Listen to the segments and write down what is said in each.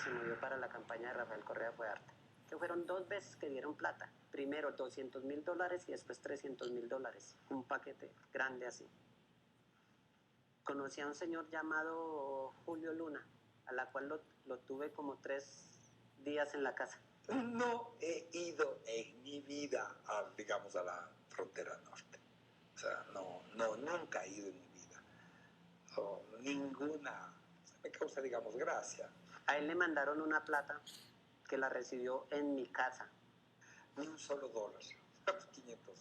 se movió para la campaña de Rafael Correa fue harta. Que fueron 2 veces que dieron plata. Primero $200.000 y después $300.000. Un paquete grande así. Conocí a un señor llamado Julio Luna, a la cual lo tuve como 3 días en la casa. No he ido en mi vida, digamos, a la frontera norte. O sea, nunca he ido en mi vida. No, ninguna. Me causa, digamos, gracia. A él le mandaron una plata que la recibió en mi casa. Ni un solo dólar. 500.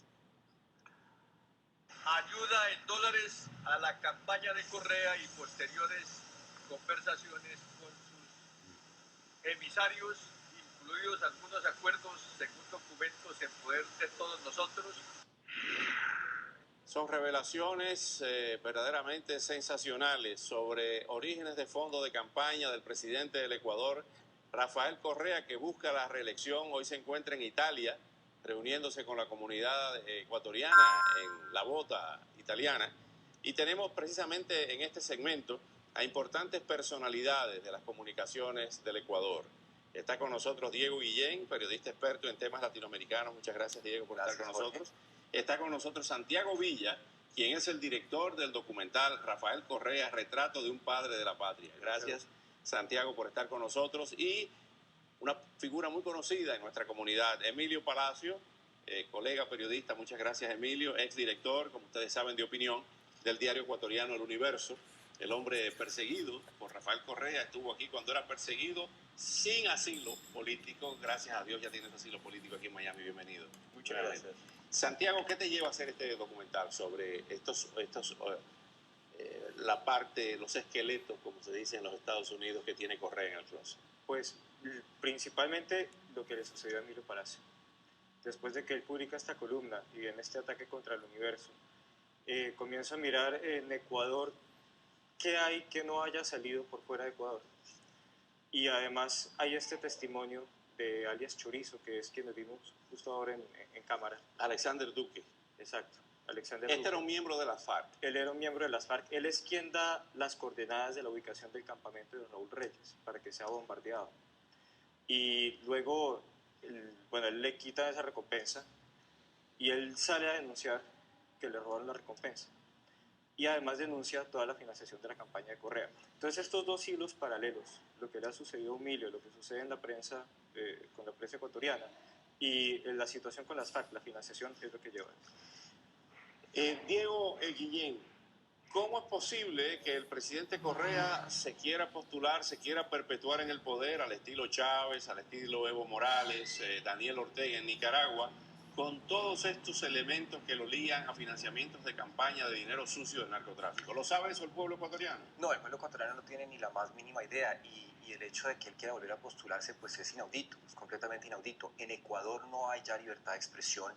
Ayuda en dólares a la campaña de Correa y posteriores conversaciones con sus emisarios, incluidos algunos acuerdos según documentos en poder de todos nosotros. Son revelaciones verdaderamente sensacionales sobre orígenes de fondo de campaña del presidente del Ecuador, Rafael Correa, que busca la reelección. Hoy se encuentra en Italia, reuniéndose con la comunidad ecuatoriana en la bota italiana. Y tenemos precisamente en este segmento a importantes personalidades de las comunicaciones del Ecuador. Está con nosotros Diego Guillén, periodista experto en temas latinoamericanos. Muchas gracias, Diego, por estar con nosotros. Está con nosotros Santiago Villa, quien es el director del documental Rafael Correa, Retrato de un Padre de la Patria. Gracias, Santiago, por estar con nosotros. Y una figura muy conocida en nuestra comunidad, Emilio Palacio, colega periodista. Muchas gracias, Emilio, exdirector, como ustedes saben, de opinión del diario ecuatoriano El Universo. El hombre perseguido por Rafael Correa estuvo aquí cuando era perseguido sin asilo político. Gracias a Dios ya tienes asilo político aquí en Miami. Bienvenido. Muchas gracias. Santiago, ¿qué te lleva a hacer este documental sobre la parte, los esqueletos, como se dice en los Estados Unidos, que tiene Correa en el closet? Pues principalmente lo que le sucedió a Emilio Palacio. Después de que él publica esta columna y viene este ataque contra el universo, comienzo a mirar en Ecuador qué hay que no haya salido por fuera de Ecuador. Y además hay este testimonio de alias Chorizo, que es quien nos vimos justo ahora en cámara. Alexander Duque. Exacto, Alexander Este Duque. era un miembro de las FARC. Él era un miembro de las FARC. Él es quien da las coordenadas de la ubicación del campamento de Raúl Reyes para que sea bombardeado. Y luego, él le quita esa recompensa y él sale a denunciar que le robaron la recompensa. Y además denuncia toda la financiación de la campaña de Correa. Entonces estos dos hilos paralelos, lo que le ha sucedido a Emilio, lo que sucede en la prensa, con la prensa ecuatoriana, y la situación con las FARC, la financiación, es lo que lleva. Diego Guillén, ¿cómo es posible que el presidente Correa se quiera postular, se quiera perpetuar en el poder al estilo Chávez, al estilo Evo Morales, Daniel Ortega en Nicaragua, con todos estos elementos que lo ligan a financiamientos de campaña de dinero sucio del narcotráfico? ¿Lo sabe eso el pueblo ecuatoriano? No, el pueblo ecuatoriano no tiene ni la más mínima idea y el hecho de que él quiera volver a postularse pues es inaudito, es completamente inaudito. En Ecuador no hay ya libertad de expresión.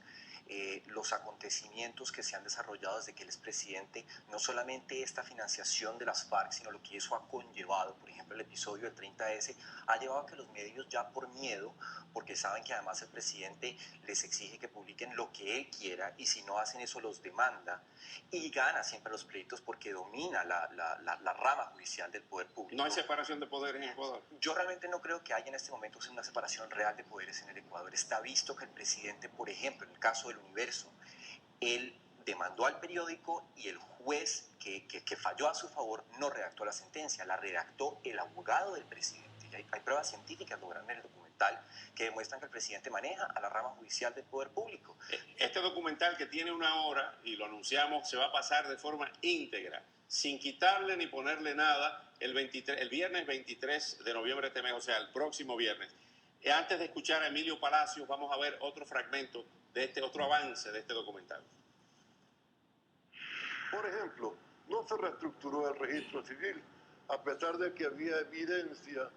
Los acontecimientos que se han desarrollado desde que él es presidente, no solamente esta financiación de las FARC, sino lo que eso ha conllevado, por ejemplo el episodio del 30S, ha llevado a que los medios ya por miedo, porque saben que además el presidente les exige que publiquen lo que él quiera y si no hacen eso los demanda y gana siempre los pleitos porque domina la rama judicial del poder público. ¿No hay separación de poderes en Ecuador? Yo realmente no creo que haya en este momento una separación real de poderes en el Ecuador. Está visto que el presidente, por ejemplo, en el caso del Universo, él demandó al periódico y el juez que falló a su favor no redactó la sentencia, la redactó el abogado del presidente. Y hay pruebas científicas logradas en el documental que demuestran que el presidente maneja a la rama judicial del poder público. Este documental, que tiene 1 hora, y lo anunciamos, se va a pasar de forma íntegra, sin quitarle ni ponerle nada, el viernes 23 de noviembre de este mes, o sea, el próximo viernes. Antes de escuchar a Emilio Palacios, vamos a ver otro fragmento de otro avance de este documental. Por ejemplo, no se reestructuró el registro civil, a pesar de que había evidencia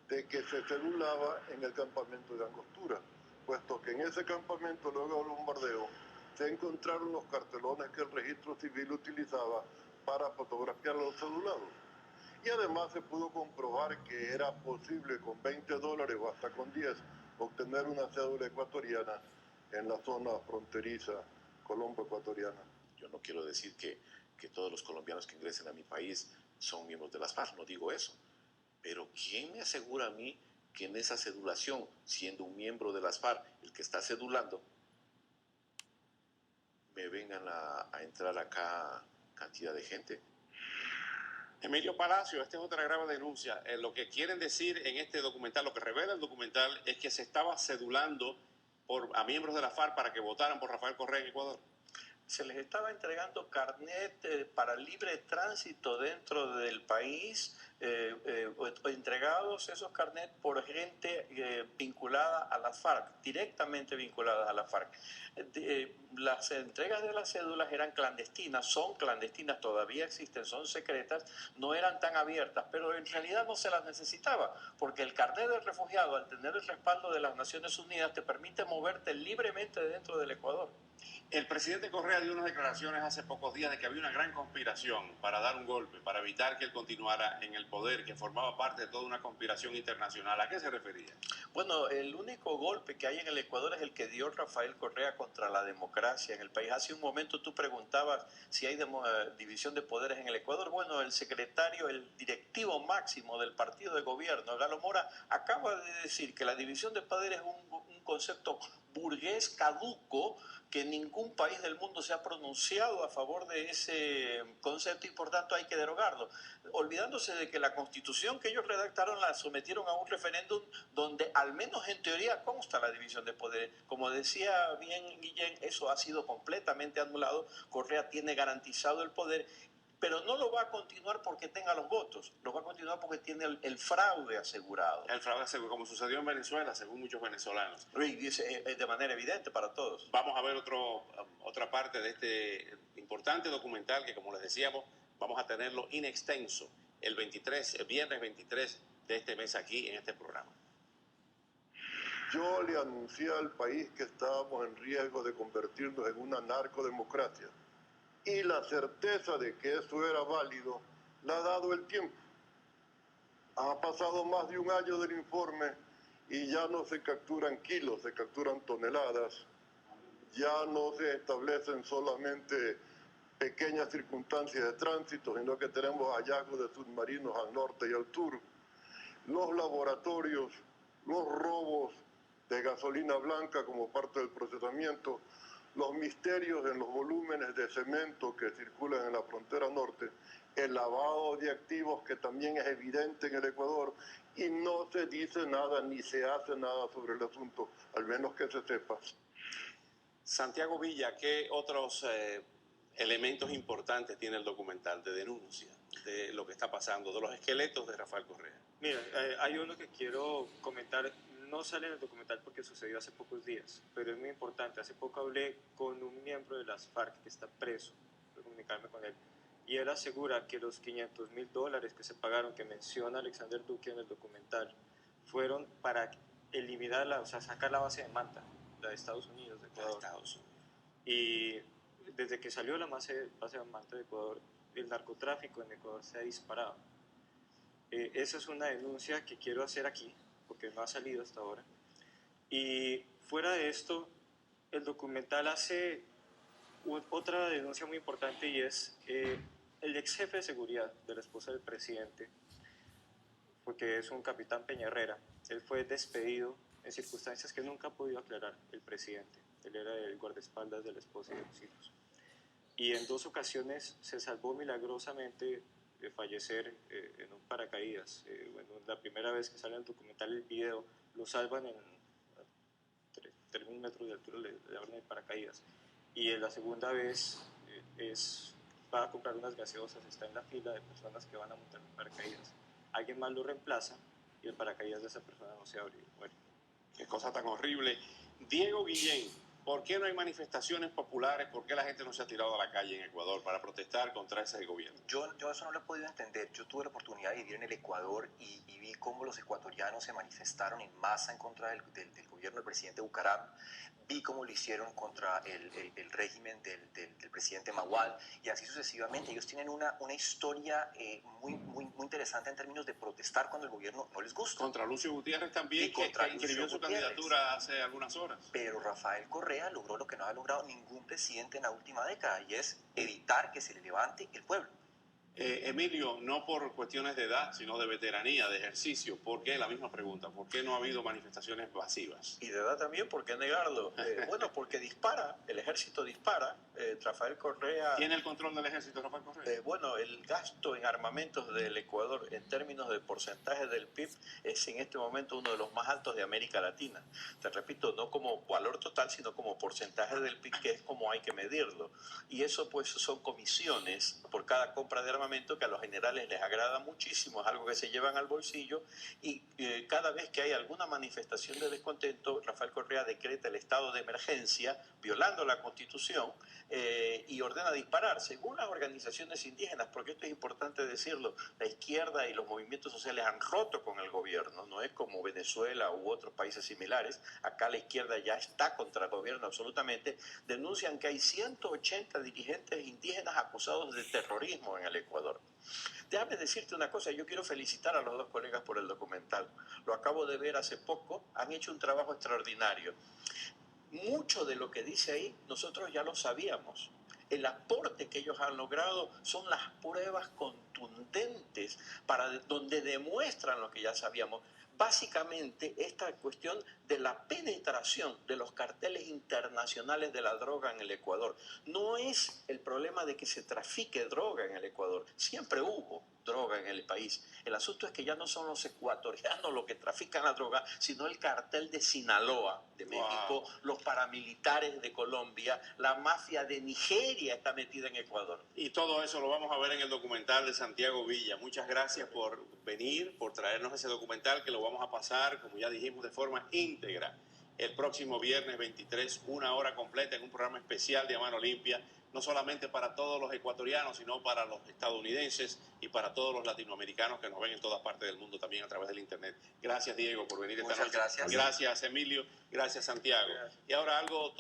de que se celulaba en el campamento de Angostura, puesto que en ese campamento, luego del bombardeo, se encontraron los cartelones que el registro civil utilizaba para fotografiar los celulados. Y además se pudo comprobar que era posible con $20 o hasta con 10 obtener una cédula ecuatoriana en la zona fronteriza colombo-ecuatoriana. Yo no quiero decir que todos los colombianos que ingresen a mi país son miembros de las FARC, no digo eso. Pero ¿quién me asegura a mí que en esa cedulación, siendo un miembro de las FARC, el que está cedulando, me vengan a entrar acá cantidad de gente? Emilio Palacio, esta es otra grave denuncia. Lo que quieren decir en este documental, lo que revela el documental, es que se estaba cedulando a miembros de la FARC para que votaran por Rafael Correa en Ecuador. Se les estaba entregando carnet para libre tránsito dentro del país, o entregados esos carnets por gente vinculada a la FARC, directamente vinculadas a la FARC. Las entregas de las cédulas eran clandestinas, son clandestinas, todavía existen, son secretas, no eran tan abiertas, pero en realidad no se las necesitaba, porque el carnet del refugiado, al tener el respaldo de las Naciones Unidas, te permite moverte libremente dentro del Ecuador. El presidente Correa dio unas declaraciones hace pocos días de que había una gran conspiración para dar un golpe, para evitar que él continuara en el poder, que formaba parte de toda una conspiración internacional. ¿A qué se refería? Bueno, el único golpe que hay en el Ecuador es el que dio Rafael Correa contra la democracia en el país. Hace un momento tú preguntabas si hay división de poderes en el Ecuador. Bueno, el secretario, el directivo máximo del partido de gobierno, Galo Mora, acaba de decir que la división de poderes es un concepto burgués caduco, que ningún país del mundo se ha pronunciado a favor de ese concepto y por tanto hay que derogarlo, olvidándose de que la constitución que ellos redactaron la sometieron a un referéndum donde al menos en teoría consta la división de poderes. Como decía bien Guillén, eso ha sido completamente anulado. Correa tiene garantizado el poder, pero no lo va a continuar porque tenga los votos, lo va a continuar porque tiene el fraude asegurado. El fraude asegurado, como sucedió en Venezuela, según muchos venezolanos. Y es de manera evidente para todos. Vamos a ver otra parte de este importante documental que, como les decíamos, vamos a tenerlo in extenso el viernes 23 de este mes aquí en este programa. Yo le anuncié al país que estábamos en riesgo de convertirnos en una narcodemocracia. Y la certeza de que eso era válido la ha dado el tiempo. Ha pasado más de un año del informe y ya no se capturan kilos, se capturan toneladas. Ya no se establecen solamente pequeñas circunstancias de tránsito, sino que tenemos hallazgos de submarinos al norte y al sur. Los laboratorios, los robos de gasolina blanca como parte del procesamiento, los misterios en los volúmenes de cemento que circulan en la frontera norte, el lavado de activos que también es evidente en el Ecuador y no se dice nada ni se hace nada sobre el asunto, al menos que se sepa. Santiago Villa, ¿qué otros elementos importantes tiene el documental de denuncia de lo que está pasando, de los esqueletos de Rafael Correa? Mira, hay uno que quiero comentar. No sale en el documental porque sucedió hace pocos días, pero es muy importante. Hace poco hablé con un miembro de las FARC que está preso, puedo comunicarme con él, y él asegura que los $500,000 que se pagaron, que menciona Alexander Duque en el documental, fueron para eliminarla, o sea, sacar la base de Manta, la de Estados Unidos, de Ecuador. Y desde que salió la base de Manta de Ecuador, el narcotráfico en Ecuador se ha disparado. Esa es una denuncia que quiero hacer aquí, porque no ha salido hasta ahora. Y fuera de esto, el documental hace otra denuncia muy importante y es el ex jefe de seguridad de la esposa del presidente, porque es un capitán Peña Herrera. Él fue despedido en circunstancias que nunca ha podido aclarar el presidente. Él era el guardaespaldas de la esposa y de los hijos. Y en 2 ocasiones se salvó milagrosamente de fallecer en un paracaídas. Bueno, la primera vez que sale el documental, el video, lo salvan en 3.000 metros de altura, le abren el paracaídas. Y en la segunda vez va a comprar unas gaseosas, está en la fila de personas que van a montar el paracaídas. Alguien más lo reemplaza y el paracaídas de esa persona no se abre. Bueno, qué cosa tan horrible. Diego Guillén, ¿por qué no hay manifestaciones populares? ¿Por qué la gente no se ha tirado a la calle en Ecuador para protestar contra ese gobierno? Yo eso no lo he podido entender. Yo tuve la oportunidad de vivir en el Ecuador y vi cómo los ecuatorianos se manifestaron en masa en contra del gobierno del presidente Bucaram. Vi cómo lo hicieron contra el régimen del presidente Magual y así sucesivamente. Ellos tienen una historia muy interesante en términos de protestar cuando el gobierno no les gusta. Contra Lucio Gutiérrez también, que inscribió su candidatura hace algunas horas. Pero Rafael Correa logró lo que no ha logrado ningún presidente en la última década y es evitar que se le levante el pueblo. Emilio, no por cuestiones de edad, sino de veteranía, de ejercicio. ¿Por qué? La misma pregunta. ¿Por qué no ha habido manifestaciones masivas? Y de edad también, ¿por qué negarlo? Bueno, porque dispara, el ejército dispara. Rafael Correa... ¿Tiene el control del ejército Rafael Correa? Bueno, el gasto en armamentos del Ecuador en términos de porcentaje del PIB es en este momento uno de los más altos de América Latina. Te repito, no como valor total, sino como porcentaje del PIB, que es como hay que medirlo. Y eso pues son comisiones por cada compra de armamento que a los generales les agrada muchísimo, es algo que se llevan al bolsillo y cada vez que hay alguna manifestación de descontento, Rafael Correa decreta el estado de emergencia, violando la Constitución, y ordena disparar, según las organizaciones indígenas, porque esto es importante decirlo, la izquierda y los movimientos sociales han roto con el gobierno, no es como Venezuela u otros países similares, acá la izquierda ya está contra el gobierno absolutamente, denuncian que hay 180 dirigentes indígenas acusados de terrorismo en el Ecuador. Déjame decirte una cosa, yo quiero felicitar a los dos colegas por el documental, lo acabo de ver hace poco, han hecho un trabajo extraordinario. Mucho de lo que dice ahí nosotros ya lo sabíamos. El aporte que ellos han logrado son las pruebas contundentes donde demuestran lo que ya sabíamos. Básicamente esta cuestión de la penetración de los carteles internacionales de la droga en el Ecuador. No es el problema de que se trafique droga en el Ecuador, siempre hubo droga en el país. El asunto es que ya no son los ecuatorianos los que trafican la droga, sino el cartel de Sinaloa, de México, los paramilitares de Colombia, la mafia de Nigeria está metida en Ecuador. Y todo eso lo vamos a ver en el documental de Santiago Villa. Muchas gracias por venir, por traernos ese documental que lo vamos a pasar, como ya dijimos, de forma íntegra el próximo viernes 23, 1 hora completa en un programa especial de A Mano Limpia, no solamente para todos los ecuatorianos, sino para los estadounidenses y para todos los latinoamericanos que nos ven en todas partes del mundo, también a través del internet. Gracias, Diego, por venir esta noche. Muchas gracias. Gracias, Emilio. Gracias, Santiago. Gracias. Y ahora algo